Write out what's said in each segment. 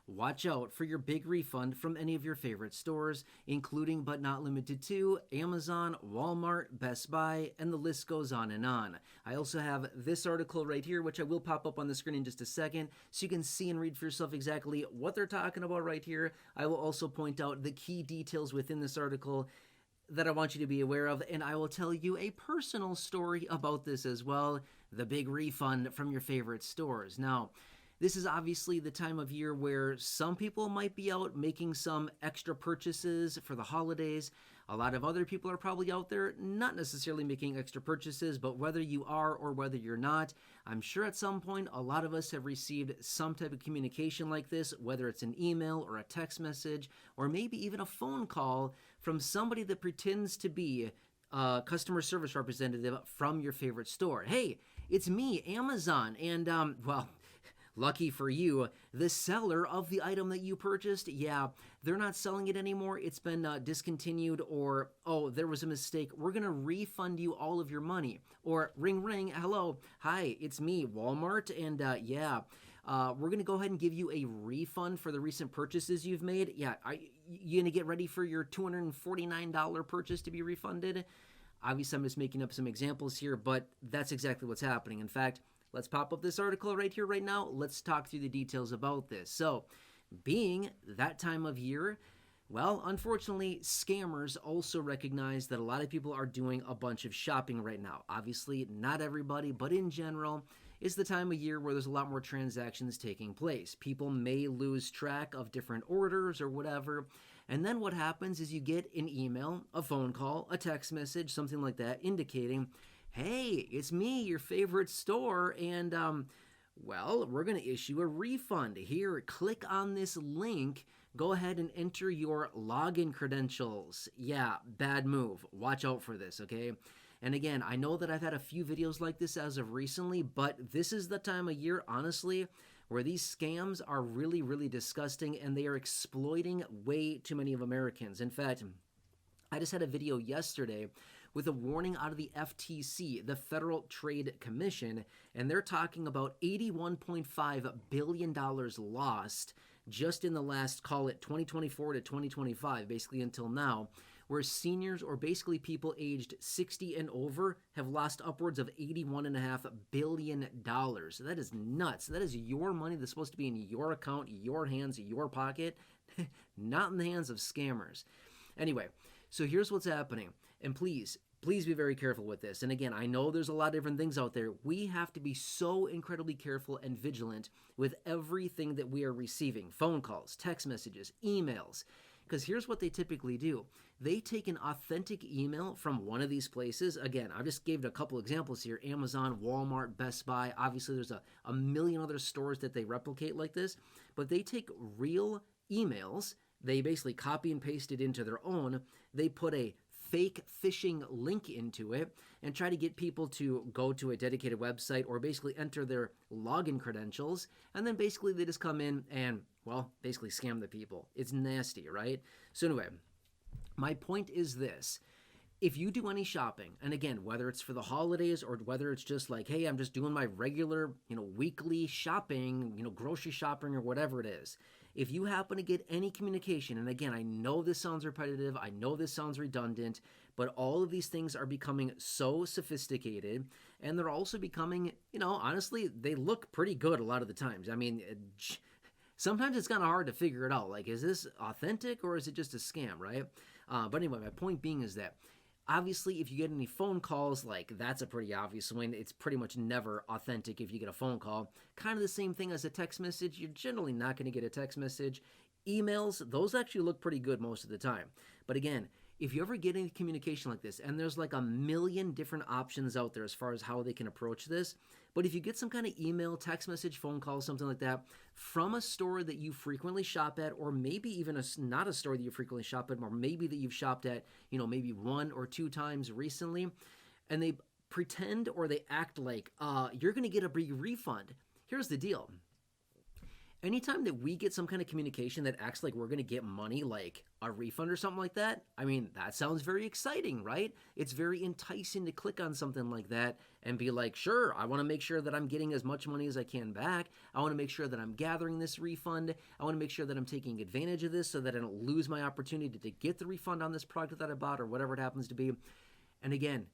watch out for your big refund from any of your favorite stores, including but not limited to Amazon, Walmart, Best Buy, and the list goes on and on. I also have this article right here, which I will pop up on the screen in just a second, so you can see and read for yourself exactly what they're talking about right here. I will also point out the key details within this article that I want you to be aware of, and I will tell you a personal story about this as well, the big refund from your favorite stores. Now, this is obviously the time of year where some people might be out making some extra purchases for the holidays. A lot of other people are probably out there not necessarily making extra purchases, but whether you are or whether you're not, I'm sure at some point a lot of us have received some type of communication like this, whether it's an email or a text message, or maybe even a phone call from somebody that pretends to be a customer service representative from your favorite store. Hey, it's me, Amazon, and well, lucky for you, the seller of the item that you purchased, yeah, they're not selling it anymore. It's been discontinued, or, oh, there was a mistake. We're going to refund you all of your money. Or, ring, ring, hello, hi, it's me, Walmart, and yeah, we're going to go ahead and give you a refund for the recent purchases you've made. Yeah, you going to get ready for your $249 purchase to be refunded? Obviously, I'm just making up some examples here, but that's exactly what's happening. In fact, let's pop up this article right here, right now. Let's talk through the details about this. So, being that time of year, well, unfortunately, scammers also recognize that a lot of people are doing a bunch of shopping right now. Obviously, not everybody, but in general, it's the time of year where there's a lot more transactions taking place. People may lose track of different orders or whatever. And then what happens is you get an email, a phone call, a text message, something like that, indicating, hey, it's me, your favorite store, and, well, we're going to issue a refund. Here, click on this link. Go ahead and enter your login credentials. Yeah, bad move. Watch out for this, okay? And again, I know that I've had a few videos like this as of recently, but this is the time of year, honestly, where these scams are really, really disgusting, and they are exploiting way too many of Americans. In fact, I just had a video yesterday with a warning out of the FTC, the Federal Trade Commission, and they're talking about $81.5 billion lost just in the last, call it 2024 to 2025, basically until now, where seniors, or basically people aged 60 and over, have lost upwards of $81.5 billion. That is nuts. That is your money that's supposed to be in your account, your hands, your pocket, not in the hands of scammers. Anyway, so here's what's happening. And please be very careful with this. And again, I know there's a lot of different things out there. We have to be so incredibly careful and vigilant with everything that we are receiving. Phone calls, text messages, emails. Because here's what they typically do. They take an authentic email from one of these places. Again, I just gave a couple examples here. Amazon, Walmart, Best Buy. Obviously, there's a million other stores that they replicate like this. But they take real emails. They basically copy and paste it into their own. They put a fake phishing link into it and try to get people to go to a dedicated website or basically enter their login credentials. And then basically they just come in and, well, basically scam the people. It's nasty, right? So anyway, my point is this. If you do any shopping, and again, whether it's for the holidays or whether it's just like, hey, I'm just doing my regular, weekly shopping, grocery shopping or whatever it is, if you happen to get any communication, and again, I know this sounds repetitive, I know this sounds redundant, but all of these things are becoming so sophisticated, and they're also becoming, honestly, they look pretty good a lot of the times. I mean, sometimes it's kind of hard to figure it out. Like, is this authentic or is it just a scam, right? But anyway, my point being is that obviously, if you get any phone calls, like that's a pretty obvious one. It's pretty much never authentic if you get a phone call. Kind of the same thing as a text message. You're generally not going to get a text message. Emails, those actually look pretty good most of the time. But again, if you ever get any communication like this, and there's like a million different options out there as far as how they can approach this, but if you get some kind of email, text message, phone call, something like that, from a store that you frequently shop at, or maybe even not a store that you frequently shop at, or maybe that you've shopped at, maybe 1 or 2 times recently, and they pretend or they act like you're going to get a big refund. Here's the deal. anytime that we get some kind of communication that acts like we're going to get money, like a refund or something like that, I mean, that sounds very exciting, right? It's very enticing to click on something like that and be like, sure, I want to make sure that I'm getting as much money as I can back. I want to make sure that I'm gathering this refund. I want to make sure that I'm taking advantage of this so that I don't lose my opportunity to get the refund on this product that I bought or whatever it happens to be. And again,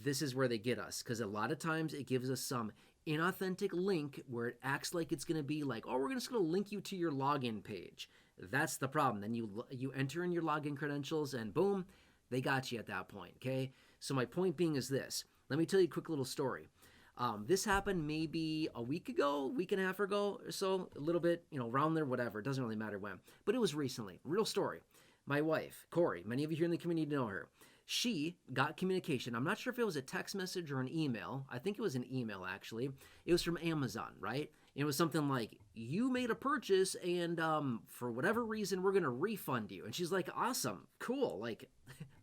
this is where they get us, because a lot of times it gives us some inauthentic link where it acts like it's going to be like, oh, we're just going to link you to your login page. That's the problem. Then you enter in your login credentials and boom, they got you at that point, okay? So my point being is this. Let me tell you a quick little story. This happened maybe a week ago, week and a half ago or so, a little bit, around there, whatever. It doesn't really matter when. But it was recently. Real story. My wife, Corey, many of you here in the community know her. She got communication. I'm not sure if it was a text message or an email. I think it was an email, actually. It was from Amazon, right? It was something like, you made a purchase and for whatever reason, we're going to refund you. And she's like, awesome, cool. Like,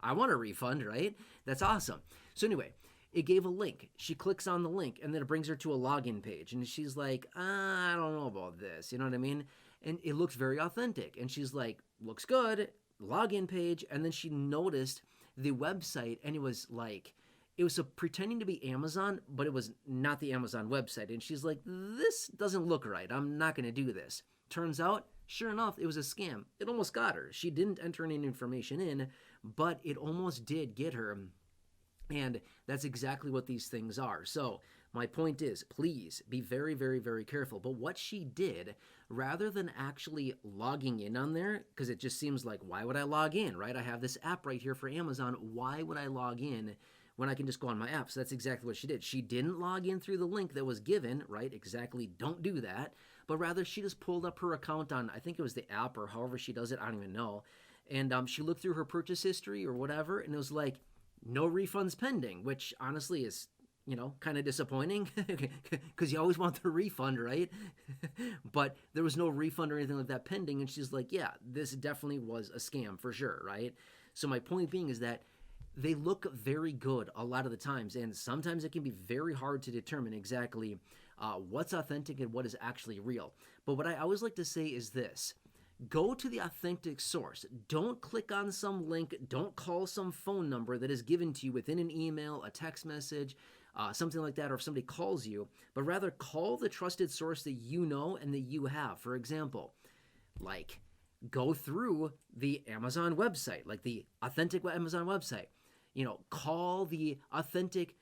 I want a refund, right? That's awesome. So anyway, it gave a link. She clicks on the link and then it brings her to a login page. And she's like, I don't know about this. You know what I mean? And it looks very authentic. And she's like, looks good, login page. And then she noticed the website, and it was pretending to be Amazon, but it was not the Amazon website. And she's like, this doesn't look right. I'm not going to do this. Turns out, sure enough, it was a scam. It almost got her. She didn't enter any information in, but it almost did get her. And that's exactly what these things are. So my point is, please be very, very, very careful. But what she did, rather than actually logging in on there, because it just seems like, why would I log in, right? I have this app right here for Amazon. Why would I log in when I can just go on my app? So that's exactly what she did. She didn't log in through the link that was given, right? Exactly, don't do that. But rather, she just pulled up her account on, I think it was the app or however she does it, I don't even know. And she looked through her purchase history or whatever, and it was like, no refunds pending, which honestly is, kind of disappointing because you always want the refund, right? But there was no refund or anything like that pending. And she's like, yeah, this definitely was a scam for sure, right? So my point being is that they look very good a lot of the times. And sometimes it can be very hard to determine exactly what's authentic and what is actually real. But what I always like to say is this. Go to the authentic source. Don't click on some link. Don't call some phone number that is given to you within an email, a text message, something like that, or if somebody calls you, but rather call the trusted source that you know and that you have. For example, like go through the Amazon website, like the authentic Amazon website. Call the authentic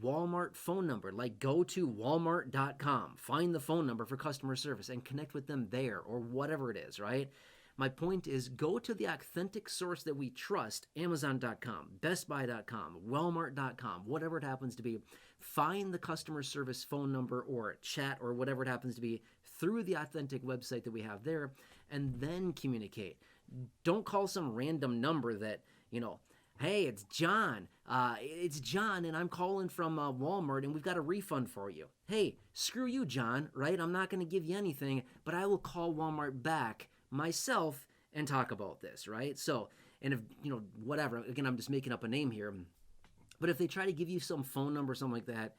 Walmart phone number, like go to walmart.com, find the phone number for customer service and connect with them there or whatever it is, right? My point is go to the authentic source that we trust, Amazon.com, bestbuy.com, walmart.com, whatever it happens to be. Find the customer service phone number or chat or whatever it happens to be through the authentic website that we have there and then communicate. Don't call some random number that, hey, it's John. It's John, and I'm calling from Walmart, and we've got a refund for you. Hey, screw you, John, right? I'm not going to give you anything, but I will call Walmart back myself and talk about this, right? So, and if, whatever, again, I'm just making up a name here, but if they try to give you some phone number or something like that,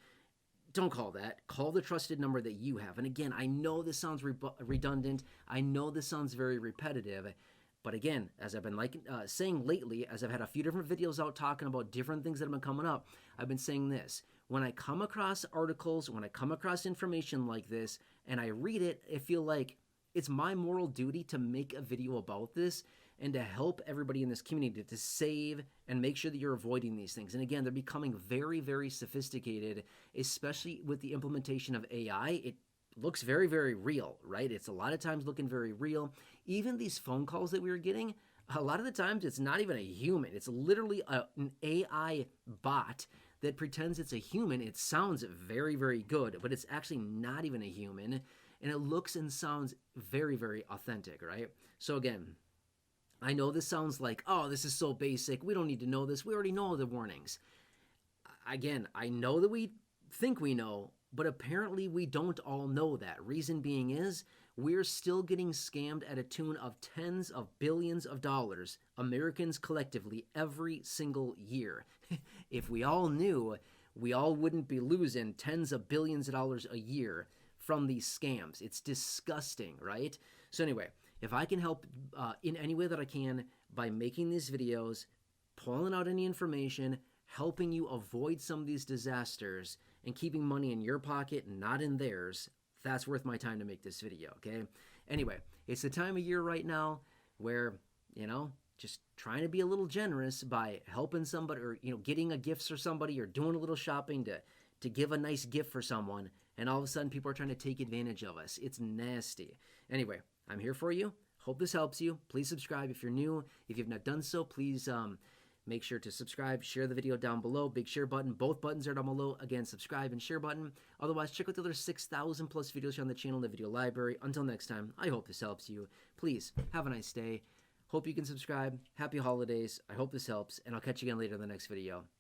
don't call that. Call the trusted number that you have. And again, I know this sounds redundant. I know this sounds very repetitive. But again, as I've been saying lately, as I've had a few different videos out talking about different things that have been coming up, I've been saying this. When I come across articles, when I come across information like this, and I read it, I feel like it's my moral duty to make a video about this and to help everybody in this community to save and make sure that you're avoiding these things. And again, they're becoming very, very sophisticated, especially with the implementation of AI. It looks very, very real, right? It's a lot of times looking very real. Even these phone calls that we were getting, a lot of the times it's not even a human. It's literally an AI bot that pretends it's a human. It sounds very, very good, but it's actually not even a human. And it looks and sounds very, very authentic, right? So again, I know this sounds like, oh, this is so basic. We don't need to know this. We already know the warnings. Again, I know that we think we know, but apparently we don't all know that. Reason being is we're still getting scammed at a tune of tens of billions of dollars, Americans collectively, every single year. If we all knew, we all wouldn't be losing tens of billions of dollars a year from these scams. It's disgusting, right? So anyway, if I can help in any way that I can by making these videos, pulling out any information, helping you avoid some of these disasters, and keeping money in your pocket, not in theirs, that's worth my time to make this video, okay? Anyway, it's the time of year right now where, just trying to be a little generous by helping somebody or, getting a gift for somebody or doing a little shopping to give a nice gift for someone, and all of a sudden people are trying to take advantage of us. It's nasty. Anyway, I'm here for you. Hope this helps you. Please subscribe if you're new. If you've not done so, please make sure to subscribe, share the video down below, big share button. Both buttons are down below. Again, subscribe and share button. Otherwise, check out the other 6,000 plus videos here on the channel in the video library. Until next time, I hope this helps you. Please, have a nice day. Hope you can subscribe. Happy holidays. I hope this helps, and I'll catch you again later in the next video.